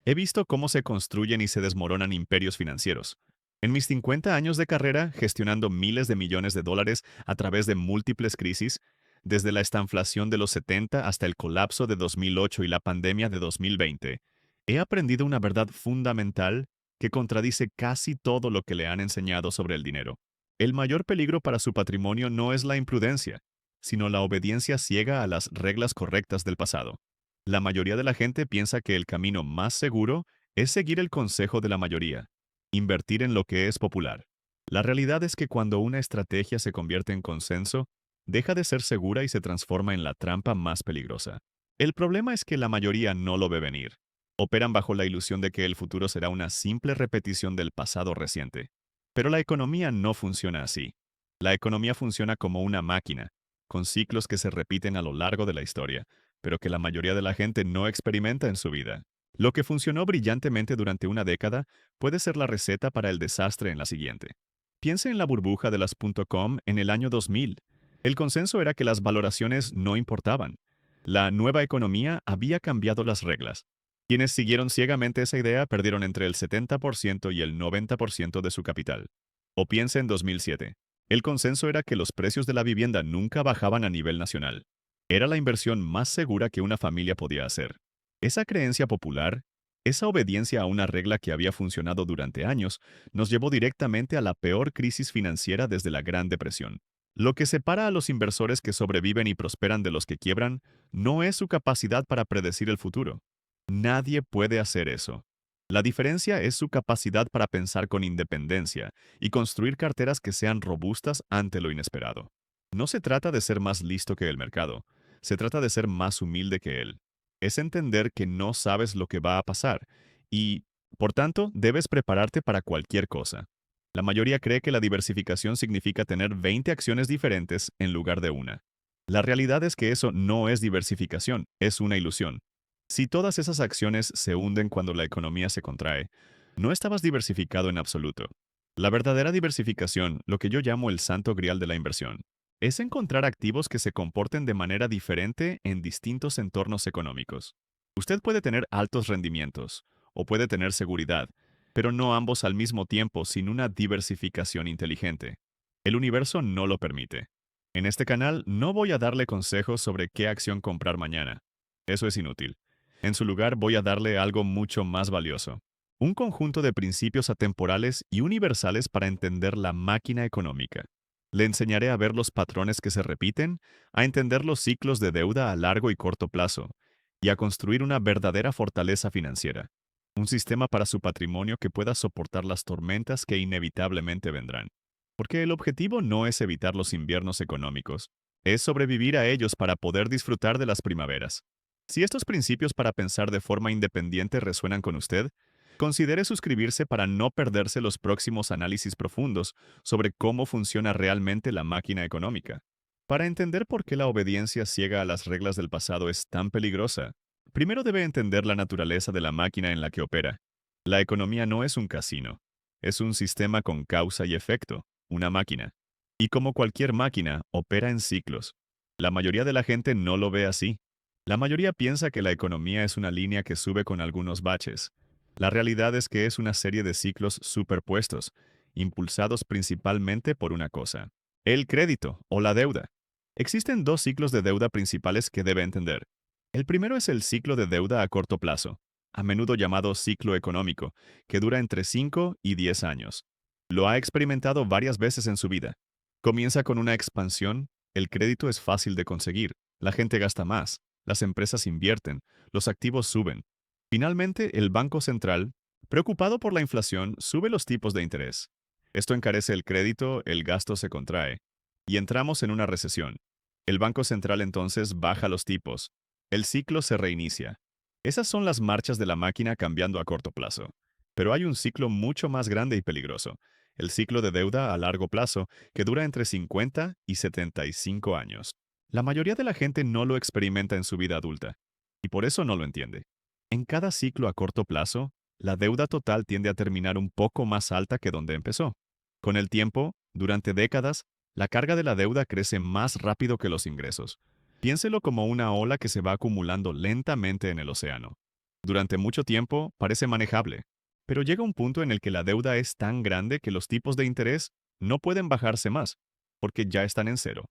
He visto cómo se construyen y se desmoronan imperios financieros. En mis 50 años de carrera, gestionando miles de millones de dólares a través de múltiples crisis, desde la estanflación de los 70 hasta el colapso de 2008 y la pandemia de 2020, he aprendido una verdad fundamental que contradice casi todo lo que le han enseñado sobre el dinero. El mayor peligro para su patrimonio no es la imprudencia, sino la obediencia ciega a las reglas correctas del pasado. La mayoría de la gente piensa que el camino más seguro es seguir el consejo de la mayoría, invertir en lo que es popular. La realidad es que cuando una estrategia se convierte en consenso, deja de ser segura y se transforma en la trampa más peligrosa. El problema es que la mayoría no lo ve venir. Operan bajo la ilusión de que el futuro será una simple repetición del pasado reciente. Pero la economía no funciona así. La economía funciona como una máquina, con ciclos que se repiten a lo largo de la historia, pero que la mayoría de la gente no experimenta en su vida. Lo que funcionó brillantemente durante una década puede ser la receta para el desastre en la siguiente. Piense en la burbuja de las .com en el año 2000. El consenso era que las valoraciones no importaban. La nueva economía había cambiado las reglas. Quienes siguieron ciegamente esa idea perdieron entre el 70% y el 90% de su capital. O piense en 2007. El consenso era que los precios de la vivienda nunca bajaban a nivel nacional. Era la inversión más segura que una familia podía hacer. Esa creencia popular, esa obediencia a una regla que había funcionado durante años, nos llevó directamente a la peor crisis financiera desde la Gran Depresión. Lo que separa a los inversores que sobreviven y prosperan de los que quiebran no es su capacidad para predecir el futuro. Nadie puede hacer eso. La diferencia es su capacidad para pensar con independencia y construir carteras que sean robustas ante lo inesperado. No se trata de ser más listo que el mercado, se trata de ser más humilde que él. Es entender que no sabes lo que va a pasar y, por tanto, debes prepararte para cualquier cosa. La mayoría cree que la diversificación significa tener 20 acciones diferentes en lugar de una. La realidad es que eso no es diversificación, es una ilusión. Si todas esas acciones se hunden cuando la economía se contrae, no estabas diversificado en absoluto. La verdadera diversificación, lo que yo llamo el santo grial de la inversión, es encontrar activos que se comporten de manera diferente en distintos entornos económicos. Usted puede tener altos rendimientos o puede tener seguridad, pero no ambos al mismo tiempo sin una diversificación inteligente. El universo no lo permite. En este canal no voy a darle consejos sobre qué acción comprar mañana. Eso es inútil. En su lugar voy a darle algo mucho más valioso. Un conjunto de principios atemporales y universales para entender la máquina económica. Le enseñaré a ver los patrones que se repiten, a entender los ciclos de deuda a largo y corto plazo, y a construir una verdadera fortaleza financiera. Un sistema para su patrimonio que pueda soportar las tormentas que inevitablemente vendrán. Porque el objetivo no es evitar los inviernos económicos, es sobrevivir a ellos para poder disfrutar de las primaveras. Si estos principios para pensar de forma independiente resuenan con usted, considere suscribirse para no perderse los próximos análisis profundos sobre cómo funciona realmente la máquina económica. Para entender por qué la obediencia ciega a las reglas del pasado es tan peligrosa, primero debe entender la naturaleza de la máquina en la que opera. La economía no es un casino, es un sistema con causa y efecto, una máquina. Y como cualquier máquina, opera en ciclos. La mayoría de la gente no lo ve así. La mayoría piensa que la economía es una línea que sube con algunos baches. La realidad es que es una serie de ciclos superpuestos, impulsados principalmente por una cosa: el crédito o la deuda. Existen dos ciclos de deuda principales que debe entender. El primero es el ciclo de deuda a corto plazo, a menudo llamado ciclo económico, que dura entre 5 y 10 años. Lo ha experimentado varias veces en su vida. Comienza con una expansión, el crédito es fácil de conseguir, la gente gasta más, las empresas invierten, los activos suben. Finalmente, el Banco Central, preocupado por la inflación, sube los tipos de interés. Esto encarece el crédito, el gasto se contrae, y entramos en una recesión. El Banco Central entonces baja los tipos. El ciclo se reinicia. Esas son las marchas de la máquina cambiando a corto plazo. Pero hay un ciclo mucho más grande y peligroso, el ciclo de deuda a largo plazo, que dura entre 50 y 75 años. La mayoría de la gente no lo experimenta en su vida adulta, y por eso no lo entiende. En cada ciclo a corto plazo, la deuda total tiende a terminar un poco más alta que donde empezó. Con el tiempo, durante décadas, la carga de la deuda crece más rápido que los ingresos. Piénselo como una ola que se va acumulando lentamente en el océano. Durante mucho tiempo parece manejable, pero llega un punto en el que la deuda es tan grande que los tipos de interés no pueden bajarse más, porque ya están en cero.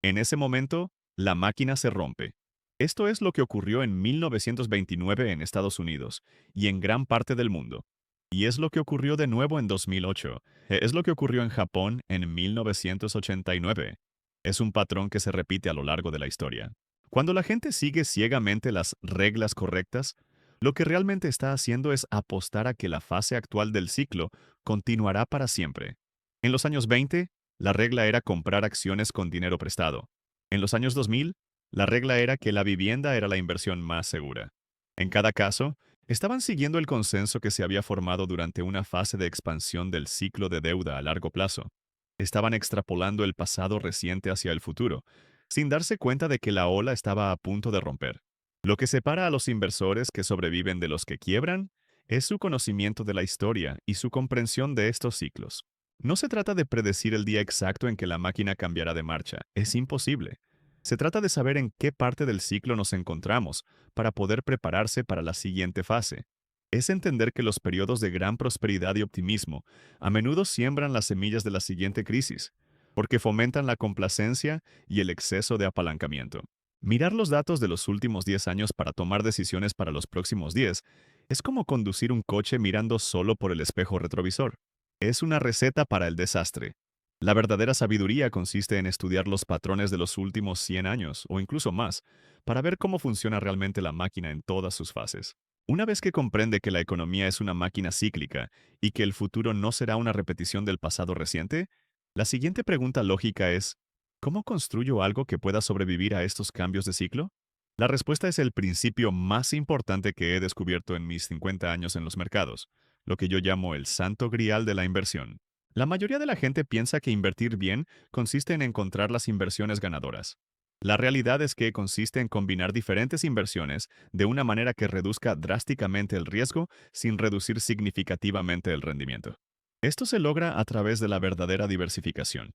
En ese momento, la máquina se rompe. Esto es lo que ocurrió en 1929 en Estados Unidos y en gran parte del mundo. Y es lo que ocurrió de nuevo en 2008. Es lo que ocurrió en Japón en 1989. Es un patrón que se repite a lo largo de la historia. Cuando la gente sigue ciegamente las reglas correctas, lo que realmente está haciendo es apostar a que la fase actual del ciclo continuará para siempre. En los años 20, la regla era comprar acciones con dinero prestado. En los años 2000, la regla era que la vivienda era la inversión más segura. En cada caso, estaban siguiendo el consenso que se había formado durante una fase de expansión del ciclo de deuda a largo plazo. Estaban extrapolando el pasado reciente hacia el futuro, sin darse cuenta de que la ola estaba a punto de romper. Lo que separa a los inversores que sobreviven de los que quiebran es su conocimiento de la historia y su comprensión de estos ciclos. No se trata de predecir el día exacto en que la máquina cambiará de marcha, es imposible. Se trata de saber en qué parte del ciclo nos encontramos para poder prepararse para la siguiente fase. Es entender que los periodos de gran prosperidad y optimismo a menudo siembran las semillas de la siguiente crisis, porque fomentan la complacencia y el exceso de apalancamiento. Mirar los datos de los últimos 10 años para tomar decisiones para los próximos 10 es como conducir un coche mirando solo por el espejo retrovisor. Es una receta para el desastre. La verdadera sabiduría consiste en estudiar los patrones de los últimos 100 años o incluso más, para ver cómo funciona realmente la máquina en todas sus fases. Una vez que comprende que la economía es una máquina cíclica y que el futuro no será una repetición del pasado reciente, la siguiente pregunta lógica es, ¿cómo construyo algo que pueda sobrevivir a estos cambios de ciclo? La respuesta es el principio más importante que he descubierto en mis 50 años en los mercados, lo que yo llamo el santo grial de la inversión. La mayoría de la gente piensa que invertir bien consiste en encontrar las inversiones ganadoras. La realidad es que consiste en combinar diferentes inversiones de una manera que reduzca drásticamente el riesgo sin reducir significativamente el rendimiento. Esto se logra a través de la verdadera diversificación.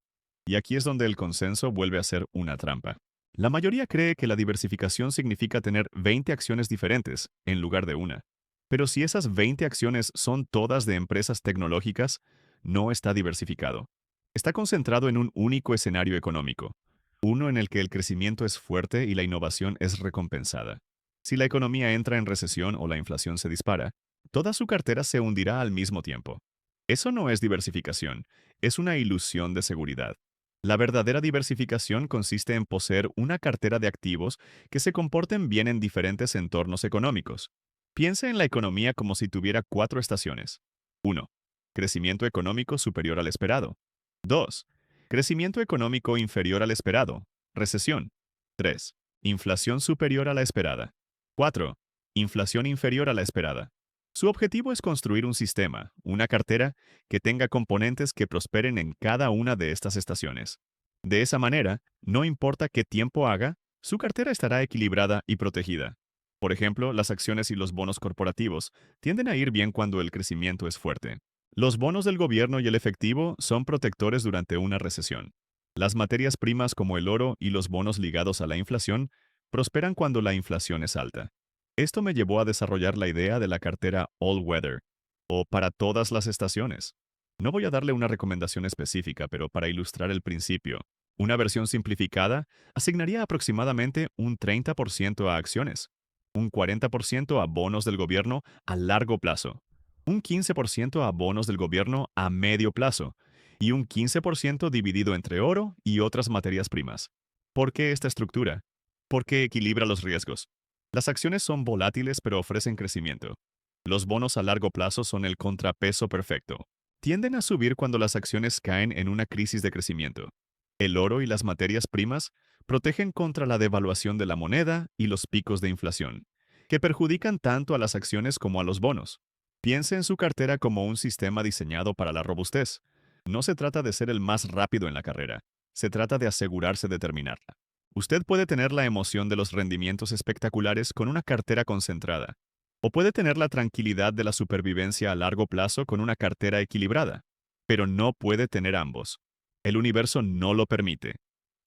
Y aquí es donde el consenso vuelve a ser una trampa. La mayoría cree que la diversificación significa tener 20 acciones diferentes en lugar de una. Pero si esas 20 acciones son todas de empresas tecnológicas, no está diversificado. Está concentrado en un único escenario económico, uno en el que el crecimiento es fuerte y la innovación es recompensada. Si la economía entra en recesión o la inflación se dispara, toda su cartera se hundirá al mismo tiempo. Eso no es diversificación, es una ilusión de seguridad. La verdadera diversificación consiste en poseer una cartera de activos que se comporten bien en diferentes entornos económicos. Piense en la economía como si tuviera 4 estaciones. 1. Crecimiento económico superior al esperado. 2. Crecimiento económico inferior al esperado. Recesión. 3. Inflación superior a la esperada. 4. Inflación inferior a la esperada. Su objetivo es construir un sistema, una cartera, que tenga componentes que prosperen en cada una de estas estaciones. De esa manera, no importa qué tiempo haga, su cartera estará equilibrada y protegida. Por ejemplo, las acciones y los bonos corporativos tienden a ir bien cuando el crecimiento es fuerte. Los bonos del gobierno y el efectivo son protectores durante una recesión. Las materias primas como el oro y los bonos ligados a la inflación prosperan cuando la inflación es alta. Esto me llevó a desarrollar la idea de la cartera All Weather, o para todas las estaciones. No voy a darle una recomendación específica, pero para ilustrar el principio, una versión simplificada asignaría aproximadamente un 30% a acciones, un 40% a bonos del gobierno a largo plazo, un 15% a bonos del gobierno a medio plazo y un 15% dividido entre oro y otras materias primas. ¿Por qué esta estructura? Porque equilibra los riesgos. Las acciones son volátiles pero ofrecen crecimiento. Los bonos a largo plazo son el contrapeso perfecto. Tienden a subir cuando las acciones caen en una crisis de crecimiento. El oro y las materias primas protegen contra la devaluación de la moneda y los picos de inflación, que perjudican tanto a las acciones como a los bonos. Piense en su cartera como un sistema diseñado para la robustez. No se trata de ser el más rápido en la carrera, se trata de asegurarse de terminarla. Usted puede tener la emoción de los rendimientos espectaculares con una cartera concentrada, o puede tener la tranquilidad de la supervivencia a largo plazo con una cartera equilibrada, pero no puede tener ambos. El universo no lo permite.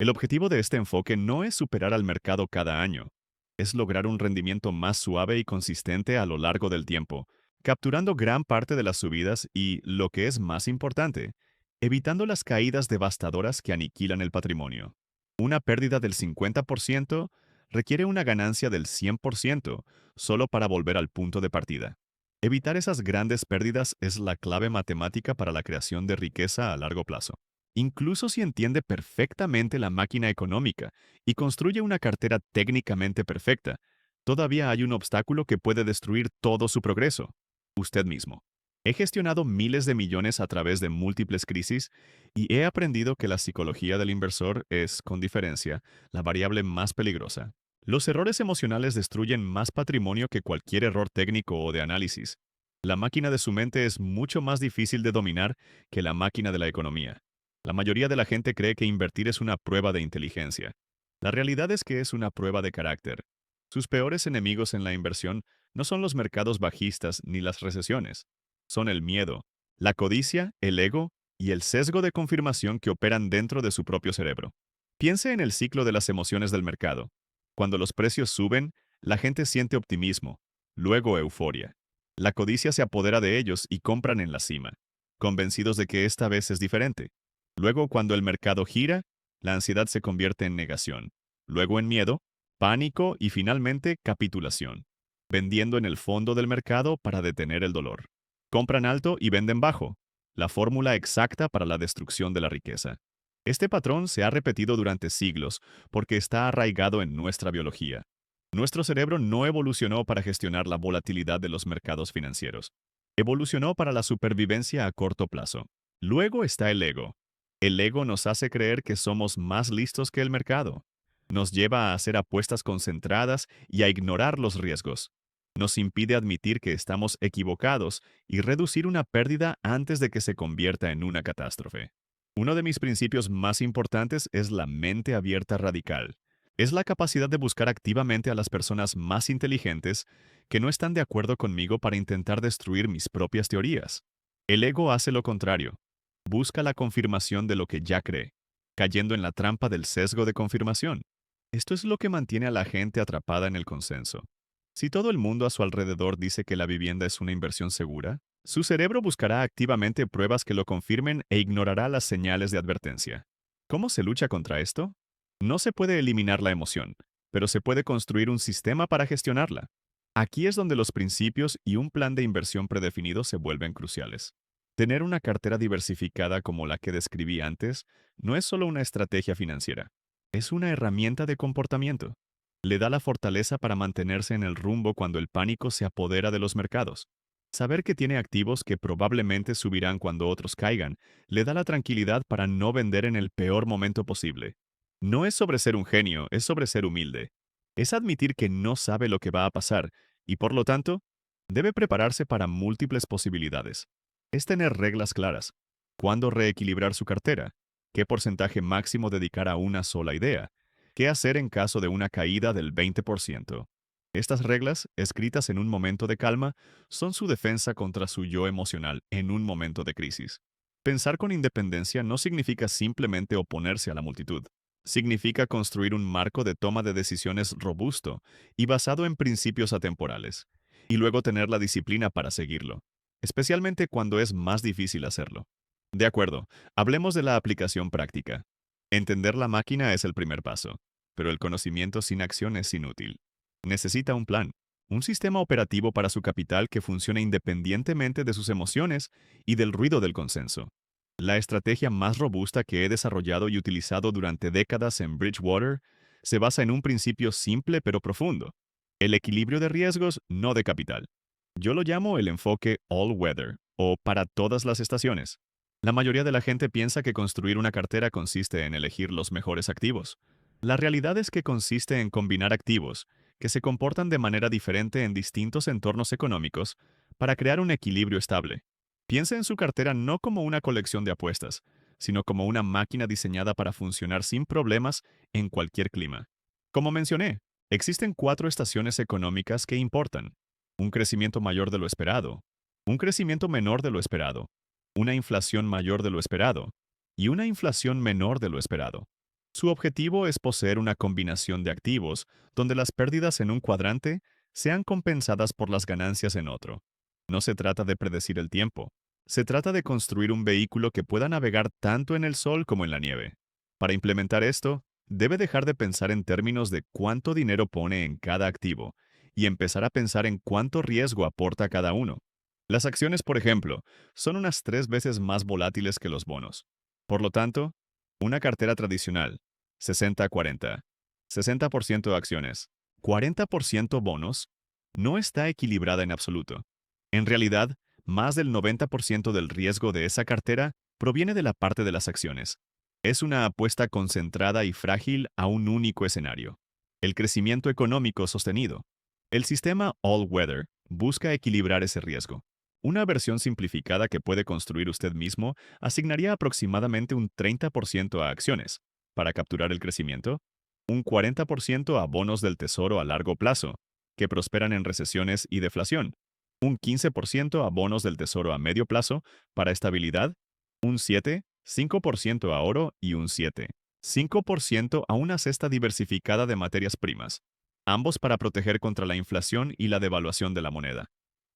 El objetivo de este enfoque no es superar al mercado cada año. es lograr un rendimiento más suave y consistente a lo largo del tiempo, capturando gran parte de las subidas y, lo que es más importante, evitando las caídas devastadoras que aniquilan el patrimonio. Una pérdida del 50% requiere una ganancia del 100% solo para volver al punto de partida. Evitar esas grandes pérdidas es la clave matemática para la creación de riqueza a largo plazo. Incluso si entiende perfectamente la máquina económica y construye una cartera técnicamente perfecta, todavía hay un obstáculo que puede destruir todo su progreso: usted mismo. He gestionado miles de millones a través de múltiples crisis y he aprendido que la psicología del inversor es, con diferencia, la variable más peligrosa. Los errores emocionales destruyen más patrimonio que cualquier error técnico o de análisis. La máquina de su mente es mucho más difícil de dominar que la máquina de la economía. La mayoría de la gente cree que invertir es una prueba de inteligencia. La realidad es que es una prueba de carácter. Sus peores enemigos en la inversión no son los mercados bajistas ni las recesiones. Son el miedo, la codicia, el ego y el sesgo de confirmación que operan dentro de su propio cerebro. Piense en el ciclo de las emociones del mercado. Cuando los precios suben, la gente siente optimismo, luego euforia. La codicia se apodera de ellos y compran en la cima, convencidos de que esta vez es diferente. Luego, cuando el mercado gira, la ansiedad se convierte en negación, luego en miedo, pánico y finalmente capitulación, vendiendo en el fondo del mercado para detener el dolor. Compran alto y venden bajo, la fórmula exacta para la destrucción de la riqueza. Este patrón se ha repetido durante siglos porque está arraigado en nuestra biología. Nuestro cerebro no evolucionó para gestionar la volatilidad de los mercados financieros. Evolucionó para la supervivencia a corto plazo. Luego está el ego. El ego nos hace creer que somos más listos que el mercado. Nos lleva a hacer apuestas concentradas y a ignorar los riesgos. Nos impide admitir que estamos equivocados y reducir una pérdida antes de que se convierta en una catástrofe. Uno de mis principios más importantes es la mente abierta radical. Es la capacidad de buscar activamente a las personas más inteligentes que no están de acuerdo conmigo para intentar destruir mis propias teorías. El ego hace lo contrario. Busca la confirmación de lo que ya cree, cayendo en la trampa del sesgo de confirmación. Esto es lo que mantiene a la gente atrapada en el consenso. Si todo el mundo a su alrededor dice que la vivienda es una inversión segura, su cerebro buscará activamente pruebas que lo confirmen e ignorará las señales de advertencia. ¿Cómo se lucha contra esto? No se puede eliminar la emoción, pero se puede construir un sistema para gestionarla. Aquí es donde los principios y un plan de inversión predefinido se vuelven cruciales. Tener una cartera diversificada como la que describí antes no es solo una estrategia financiera, es una herramienta de comportamiento. Le da la fortaleza para mantenerse en el rumbo cuando el pánico se apodera de los mercados. Saber que tiene activos que probablemente subirán cuando otros caigan, le da la tranquilidad para no vender en el peor momento posible. No es sobre ser un genio, es sobre ser humilde. Es admitir que no sabe lo que va a pasar y, por lo tanto, debe prepararse para múltiples posibilidades. Es tener reglas claras. ¿Cuándo reequilibrar su cartera? ¿Qué porcentaje máximo dedicar a una sola idea? ¿Qué hacer en caso de una caída del 20%? Estas reglas, escritas en un momento de calma, son su defensa contra su yo emocional en un momento de crisis. Pensar con independencia no significa simplemente oponerse a la multitud. Significa construir un marco de toma de decisiones robusto y basado en principios atemporales, y luego tener la disciplina para seguirlo, especialmente cuando es más difícil hacerlo. De acuerdo, hablemos de la aplicación práctica. Entender la máquina es el primer paso, pero el conocimiento sin acción es inútil. Necesita un plan, un sistema operativo para su capital que funcione independientemente de sus emociones y del ruido del consenso. La estrategia más robusta que he desarrollado y utilizado durante décadas en Bridgewater se basa en un principio simple pero profundo: el equilibrio de riesgos, no de capital. Yo lo llamo el enfoque all-weather, o para todas las estaciones. La mayoría de la gente piensa que construir una cartera consiste en elegir los mejores activos. La realidad es que consiste en combinar activos que se comportan de manera diferente en distintos entornos económicos para crear un equilibrio estable. Piense en su cartera no como una colección de apuestas, sino como una máquina diseñada para funcionar sin problemas en cualquier clima. Como mencioné, existen 4 estaciones económicas que importan: un crecimiento mayor de lo esperado, un crecimiento menor de lo esperado, una inflación mayor de lo esperado y una inflación menor de lo esperado. Su objetivo es poseer una combinación de activos donde las pérdidas en un cuadrante sean compensadas por las ganancias en otro. No se trata de predecir el tiempo. Se trata de construir un vehículo que pueda navegar tanto en el sol como en la nieve. Para implementar esto, debe dejar de pensar en términos de cuánto dinero pone en cada activo y empezar a pensar en cuánto riesgo aporta cada uno. Las acciones, por ejemplo, son unas 3 veces más volátiles que los bonos. Por lo tanto, una cartera tradicional, 60-40, 60% de acciones, 40% bonos, no está equilibrada en absoluto. En realidad, más del 90% del riesgo de esa cartera proviene de la parte de las acciones. Es una apuesta concentrada y frágil a un único escenario: el crecimiento económico sostenido. El sistema All Weather busca equilibrar ese riesgo. Una versión simplificada que puede construir usted mismo asignaría aproximadamente un 30% a acciones para capturar el crecimiento, un 40% a bonos del tesoro a largo plazo, que prosperan en recesiones y deflación, un 15% a bonos del tesoro a medio plazo para estabilidad, un 5% a oro y un 5% a una cesta diversificada de materias primas, ambos para proteger contra la inflación y la devaluación de la moneda.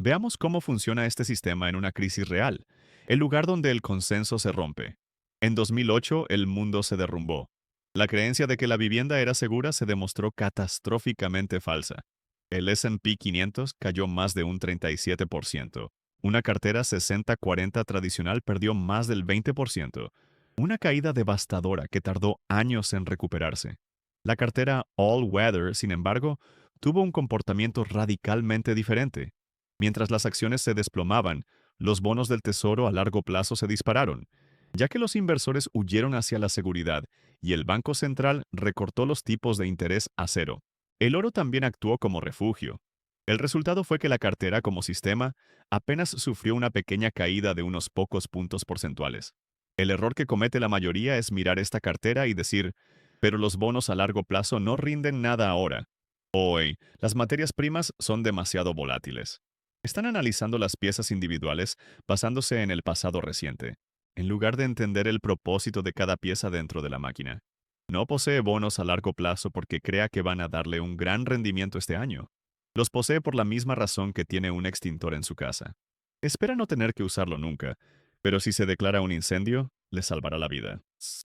Veamos cómo funciona este sistema en una crisis real, el lugar donde el consenso se rompe. En 2008, el mundo se derrumbó. La creencia de que la vivienda era segura se demostró catastróficamente falsa. El S&P 500 cayó más de un 37%. Una cartera 60-40 tradicional perdió más del 20%. Una caída devastadora que tardó años en recuperarse. La cartera All Weather, sin embargo, tuvo un comportamiento radicalmente diferente. Mientras las acciones se desplomaban, los bonos del tesoro a largo plazo se dispararon, ya que los inversores huyeron hacia la seguridad y el Banco Central recortó los tipos de interés a cero. El oro también actuó como refugio. El resultado fue que la cartera como sistema apenas sufrió una pequeña caída de unos pocos puntos porcentuales. El error que comete la mayoría es mirar esta cartera y decir, pero los bonos a largo plazo no rinden nada ahora. Hoy, las materias primas son demasiado volátiles. Están analizando las piezas individuales basándose en el pasado reciente, en lugar de entender el propósito de cada pieza dentro de la máquina. No posee bonos a largo plazo porque crea que van a darle un gran rendimiento este año. Los posee por la misma razón que tiene un extintor en su casa. Espera no tener que usarlo nunca, pero si se declara un incendio, le salvará la vida.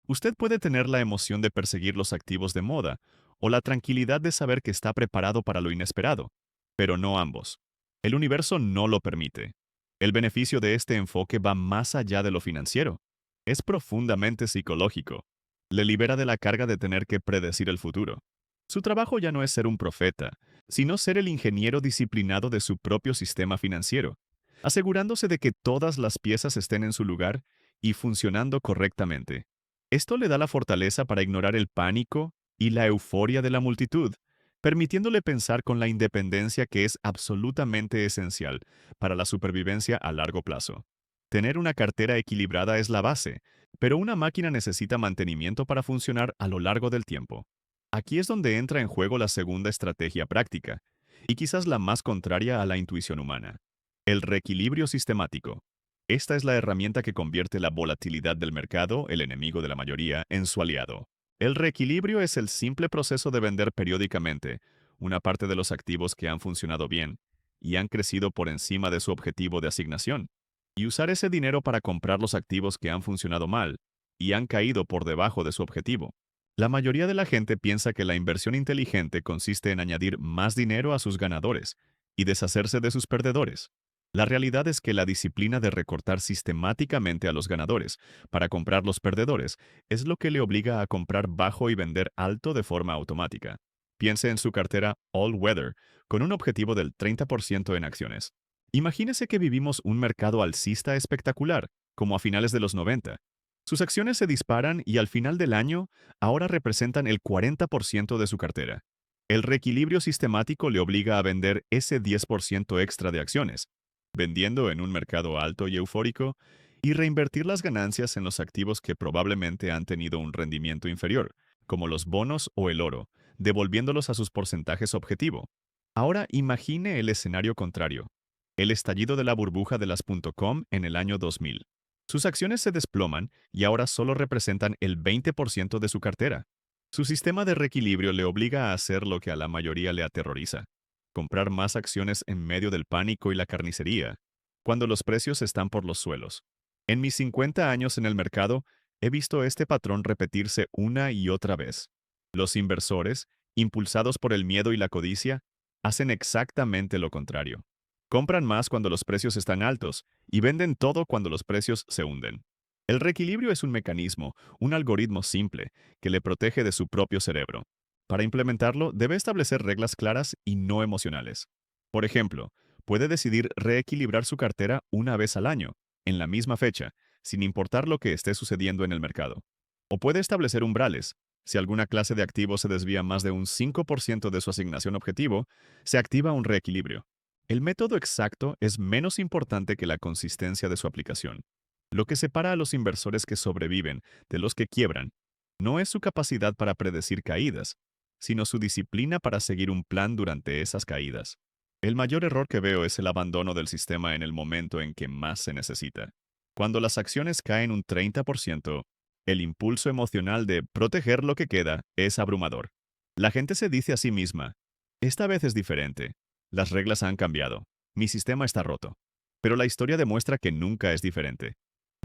Usted puede tener la emoción de perseguir los activos de moda o la tranquilidad de saber que está preparado para lo inesperado, pero no ambos. El universo no lo permite. El beneficio de este enfoque va más allá de lo financiero. Es profundamente psicológico. Le libera de la carga de tener que predecir el futuro. Su trabajo ya no es ser un profeta, sino ser el ingeniero disciplinado de su propio sistema financiero, asegurándose de que todas las piezas estén en su lugar y funcionando correctamente. Esto le da la fortaleza para ignorar el pánico y la euforia de la multitud, permitiéndole pensar con la independencia que es absolutamente esencial para la supervivencia a largo plazo. Tener una cartera equilibrada es la base, pero una máquina necesita mantenimiento para funcionar a lo largo del tiempo. Aquí es donde entra en juego la segunda estrategia práctica, y quizás la más contraria a la intuición humana: el reequilibrio sistemático. Esta es la herramienta que convierte la volatilidad del mercado, el enemigo de la mayoría, en su aliado. El reequilibrio es el simple proceso de vender periódicamente una parte de los activos que han funcionado bien y han crecido por encima de su objetivo de asignación, y usar ese dinero para comprar los activos que han funcionado mal y han caído por debajo de su objetivo. La mayoría de la gente piensa que la inversión inteligente consiste en añadir más dinero a sus ganadores y deshacerse de sus perdedores. La realidad es que la disciplina de recortar sistemáticamente a los ganadores para comprar los perdedores es lo que le obliga a comprar bajo y vender alto de forma automática. Piense en su cartera All Weather con un objetivo del 30% en acciones. Imagínese que vivimos un mercado alcista espectacular, como a finales de los 90. Sus acciones se disparan y al final del año ahora representan el 40% de su cartera. El reequilibrio sistemático le obliga a vender ese 10% extra de acciones, vendiendo en un mercado alto y eufórico, y reinvertir las ganancias en los activos que probablemente han tenido un rendimiento inferior, como los bonos o el oro, devolviéndolos a sus porcentajes objetivo. Ahora imagine el escenario contrario: el estallido de la burbuja de las .com en el año 2000. Sus acciones se desploman y ahora solo representan el 20% de su cartera. Su sistema de reequilibrio le obliga a hacer lo que a la mayoría le aterroriza: comprar más acciones en medio del pánico y la carnicería, cuando los precios están por los suelos. En mis 50 años en el mercado, he visto este patrón repetirse una y otra vez. Los inversores, impulsados por el miedo y la codicia, hacen exactamente lo contrario. Compran más cuando los precios están altos y venden todo cuando los precios se hunden. El reequilibrio es un mecanismo, un algoritmo simple, que le protege de su propio cerebro. Para implementarlo, debe establecer reglas claras y no emocionales. Por ejemplo, puede decidir reequilibrar su cartera una vez al año, en la misma fecha, sin importar lo que esté sucediendo en el mercado. O puede establecer umbrales. Si alguna clase de activo se desvía más de un 5% de su asignación objetivo, se activa un reequilibrio. El método exacto es menos importante que la consistencia de su aplicación. Lo que separa a los inversores que sobreviven de los que quiebran no es su capacidad para predecir caídas, sino su disciplina para seguir un plan durante esas caídas. El mayor error que veo es el abandono del sistema en el momento en que más se necesita. Cuando las acciones caen un 30%, el impulso emocional de proteger lo que queda es abrumador. La gente se dice a sí misma: esta vez es diferente. Las reglas han cambiado. Mi sistema está roto. Pero la historia demuestra que nunca es diferente.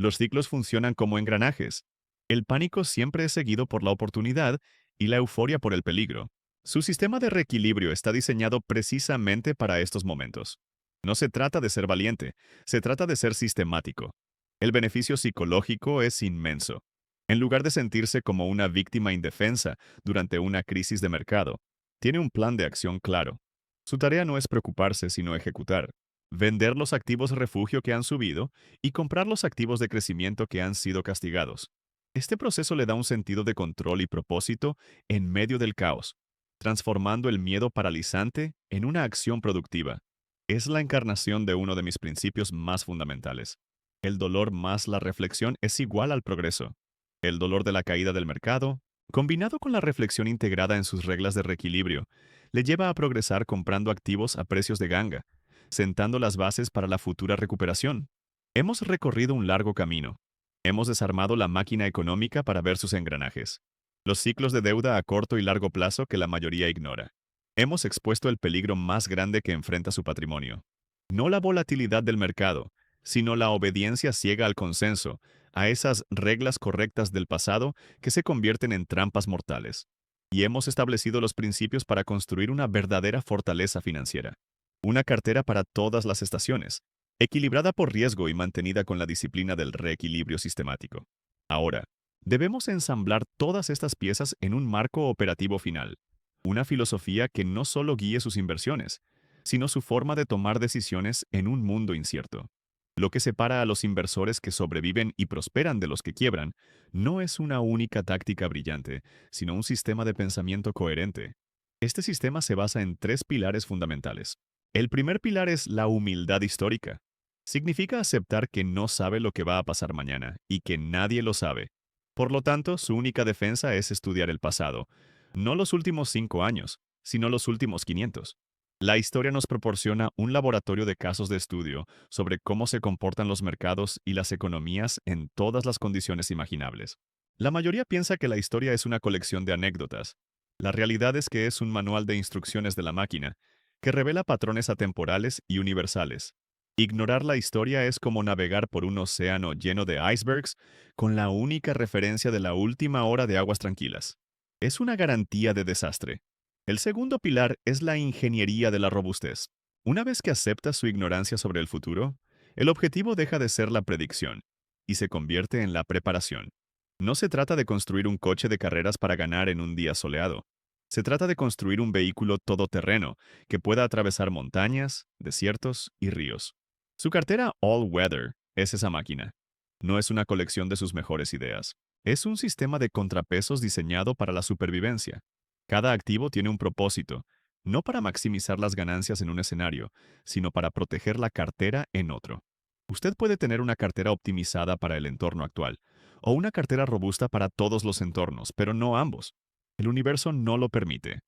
Los ciclos funcionan como engranajes. El pánico siempre es seguido por la oportunidad y la euforia por el peligro. Su sistema de reequilibrio está diseñado precisamente para estos momentos. No se trata de ser valiente, se trata de ser sistemático. El beneficio psicológico es inmenso. En lugar de sentirse como una víctima indefensa durante una crisis de mercado, tiene un plan de acción claro. Su tarea no es preocuparse, sino ejecutar. Vender los activos refugio que han subido y comprar los activos de crecimiento que han sido castigados. Este proceso le da un sentido de control y propósito en medio del caos, transformando el miedo paralizante en una acción productiva. Es la encarnación de uno de mis principios más fundamentales. El dolor más la reflexión es igual al progreso. El dolor de la caída del mercado, combinado con la reflexión integrada en sus reglas de reequilibrio, le lleva a progresar comprando activos a precios de ganga, sentando las bases para la futura recuperación. Hemos recorrido un largo camino. Hemos desarmado la máquina económica para ver sus engranajes, los ciclos de deuda a corto y largo plazo que la mayoría ignora. Hemos expuesto el peligro más grande que enfrenta su patrimonio. No la volatilidad del mercado, sino la obediencia ciega al consenso, a esas reglas correctas del pasado que se convierten en trampas mortales. Y hemos establecido los principios para construir una verdadera fortaleza financiera. Una cartera para todas las estaciones, equilibrada por riesgo y mantenida con la disciplina del reequilibrio sistemático. Ahora, debemos ensamblar todas estas piezas en un marco operativo final, una filosofía que no solo guíe sus inversiones, sino su forma de tomar decisiones en un mundo incierto. Lo que separa a los inversores que sobreviven y prosperan de los que quiebran no es una única táctica brillante, sino un sistema de pensamiento coherente. Este sistema se basa en tres pilares fundamentales. El primer pilar es la humildad histórica. Significa aceptar que no sabe lo que va a pasar mañana y que nadie lo sabe. Por lo tanto, su única defensa es estudiar el pasado, no los últimos 5 años, sino los últimos 500. La historia nos proporciona un laboratorio de casos de estudio sobre cómo se comportan los mercados y las economías en todas las condiciones imaginables. La mayoría piensa que la historia es una colección de anécdotas. La realidad es que es un manual de instrucciones de la máquina, que revela patrones atemporales y universales. Ignorar la historia es como navegar por un océano lleno de icebergs con la única referencia de la última hora de aguas tranquilas. Es una garantía de desastre. El segundo pilar es la ingeniería de la robustez. Una vez que aceptas su ignorancia sobre el futuro, el objetivo deja de ser la predicción y se convierte en la preparación. No se trata de construir un coche de carreras para ganar en un día soleado. Se trata de construir un vehículo todoterreno que pueda atravesar montañas, desiertos y ríos. Su cartera All Weather es esa máquina. No es una colección de sus mejores ideas. Es un sistema de contrapesos diseñado para la supervivencia. Cada activo tiene un propósito, no para maximizar las ganancias en un escenario, sino para proteger la cartera en otro. Usted puede tener una cartera optimizada para el entorno actual, o una cartera robusta para todos los entornos, pero no ambos. El universo no lo permite.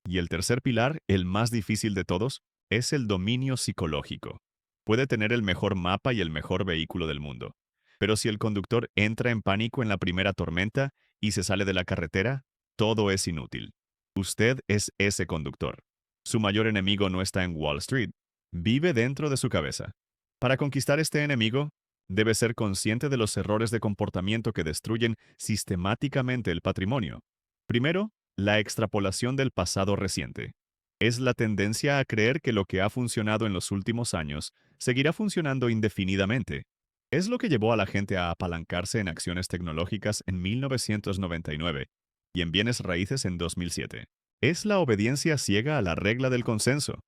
Y el tercer pilar, el más difícil de todos, es el dominio psicológico. Puede tener el mejor mapa y el mejor vehículo del mundo, pero si el conductor entra en pánico en la primera tormenta y se sale de la carretera, todo es inútil. Usted es ese conductor. Su mayor enemigo no está en Wall Street, vive dentro de su cabeza. Para conquistar este enemigo, debe ser consciente de los errores de comportamiento que destruyen sistemáticamente el patrimonio. Primero, la extrapolación del pasado reciente. Es la tendencia a creer que lo que ha funcionado en los últimos años seguirá funcionando indefinidamente. Es lo que llevó a la gente a apalancarse en acciones tecnológicas en 1999 y en bienes raíces en 2007. Es la obediencia ciega a la regla del consenso.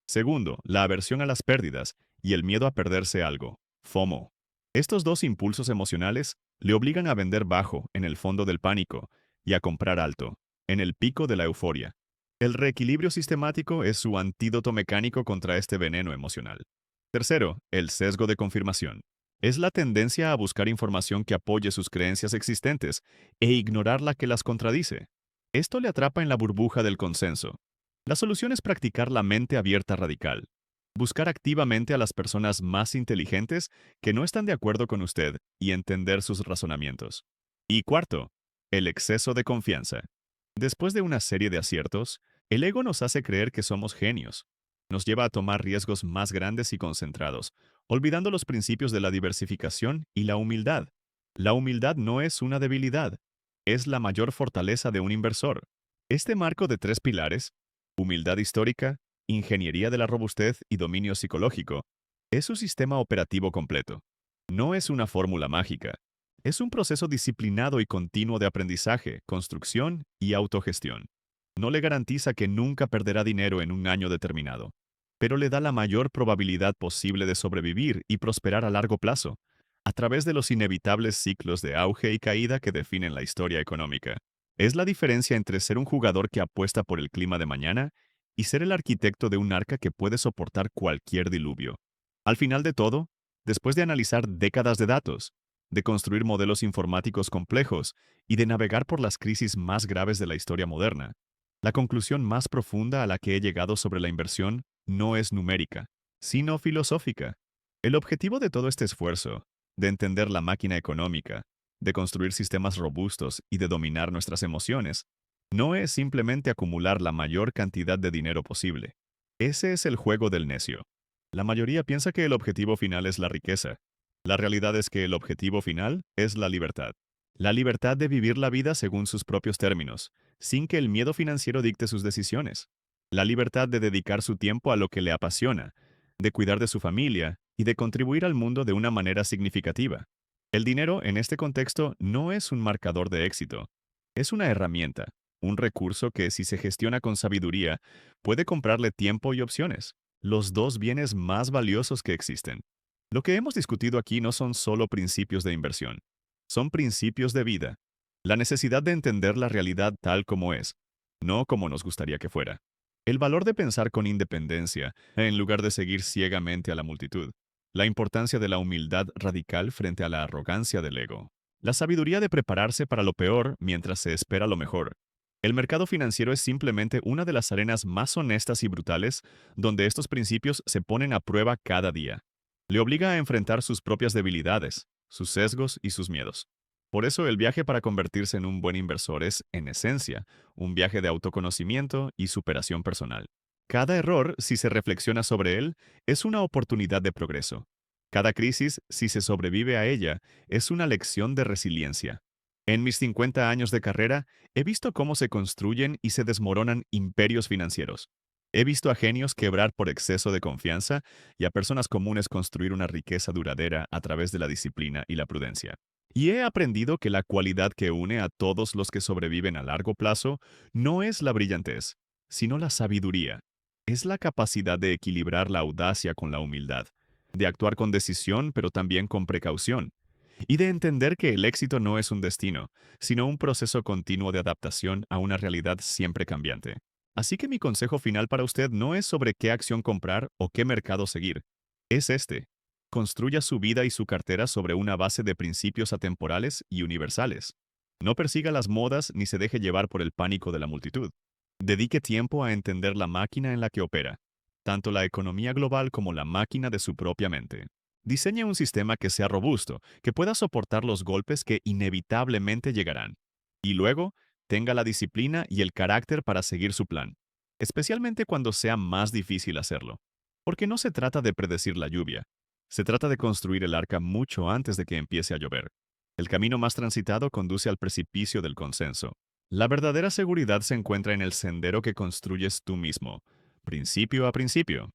Segundo, la aversión a las pérdidas y el miedo a perderse algo, FOMO. Estos dos impulsos emocionales le obligan a vender bajo, en el fondo del pánico, y a comprar alto, en el pico de la euforia. El reequilibrio sistemático es su antídoto mecánico contra este veneno emocional. Tercero, el sesgo de confirmación. Es la tendencia a buscar información que apoye sus creencias existentes e ignorar la que las contradice. Esto le atrapa en la burbuja del consenso. La solución es practicar la mente abierta radical. Buscar activamente a las personas más inteligentes que no están de acuerdo con usted y entender sus razonamientos. Y cuarto, el exceso de confianza. Después de una serie de aciertos, el ego nos hace creer que somos genios. Nos lleva a tomar riesgos más grandes y concentrados, olvidando los principios de la diversificación y la humildad. La humildad no es una debilidad, es la mayor fortaleza de un inversor. Este marco de tres pilares, humildad histórica, ingeniería de la robustez y dominio psicológico, es su sistema operativo completo. No es una fórmula mágica, es un proceso disciplinado y continuo de aprendizaje, construcción y autogestión. No le garantiza que nunca perderá dinero en un año determinado, pero le da la mayor probabilidad posible de sobrevivir y prosperar a largo plazo, a través de los inevitables ciclos de auge y caída que definen la historia económica. Es la diferencia entre ser un jugador que apuesta por el clima de mañana y ser el arquitecto de un arca que puede soportar cualquier diluvio. Al final de todo, después de analizar décadas de datos, de construir modelos informáticos complejos y de navegar por las crisis más graves de la historia moderna, la conclusión más profunda a la que he llegado sobre la inversión no es numérica, sino filosófica. El objetivo de todo este esfuerzo, de entender la máquina económica, de construir sistemas robustos y de dominar nuestras emociones, no es simplemente acumular la mayor cantidad de dinero posible. Ese es el juego del necio. La mayoría piensa que el objetivo final es la riqueza. La realidad es que el objetivo final es la libertad. La libertad de vivir la vida según sus propios términos, sin que el miedo financiero dicte sus decisiones. La libertad de dedicar su tiempo a lo que le apasiona, de cuidar de su familia y de contribuir al mundo de una manera significativa. El dinero, en este contexto, no es un marcador de éxito. Es una herramienta, un recurso que, si se gestiona con sabiduría, puede comprarle tiempo y opciones, los dos bienes más valiosos que existen. Lo que hemos discutido aquí no son solo principios de inversión, son principios de vida. La necesidad de entender la realidad tal como es, no como nos gustaría que fuera. El valor de pensar con independencia, en lugar de seguir ciegamente a la multitud. La importancia de la humildad radical frente a la arrogancia del ego. La sabiduría de prepararse para lo peor mientras se espera lo mejor. El mercado financiero es simplemente una de las arenas más honestas y brutales donde estos principios se ponen a prueba cada día. Le obliga a enfrentar sus propias debilidades, sus sesgos y sus miedos. Por eso el viaje para convertirse en un buen inversor es, en esencia, un viaje de autoconocimiento y superación personal. Cada error, si se reflexiona sobre él, es una oportunidad de progreso. Cada crisis, si se sobrevive a ella, es una lección de resiliencia. En mis 50 años de carrera, he visto cómo se construyen y se desmoronan imperios financieros. He visto a genios quebrar por exceso de confianza y a personas comunes construir una riqueza duradera a través de la disciplina y la prudencia. Y he aprendido que la cualidad que une a todos los que sobreviven a largo plazo no es la brillantez, sino la sabiduría. Es la capacidad de equilibrar la audacia con la humildad, de actuar con decisión pero también con precaución, y de entender que el éxito no es un destino, sino un proceso continuo de adaptación a una realidad siempre cambiante. Así que mi consejo final para usted no es sobre qué acción comprar o qué mercado seguir. Es este. Construya su vida y su cartera sobre una base de principios atemporales y universales. No persiga las modas ni se deje llevar por el pánico de la multitud. Dedique tiempo a entender la máquina en la que opera, tanto la economía global como la máquina de su propia mente. Diseñe un sistema que sea robusto, que pueda soportar los golpes que inevitablemente llegarán. Y luego, tenga la disciplina y el carácter para seguir su plan, especialmente cuando sea más difícil hacerlo. Porque no se trata de predecir la lluvia, se trata de construir el arca mucho antes de que empiece a llover. El camino más transitado conduce al precipicio del consenso. La verdadera seguridad se encuentra en el sendero que construyes tú mismo, principio a principio.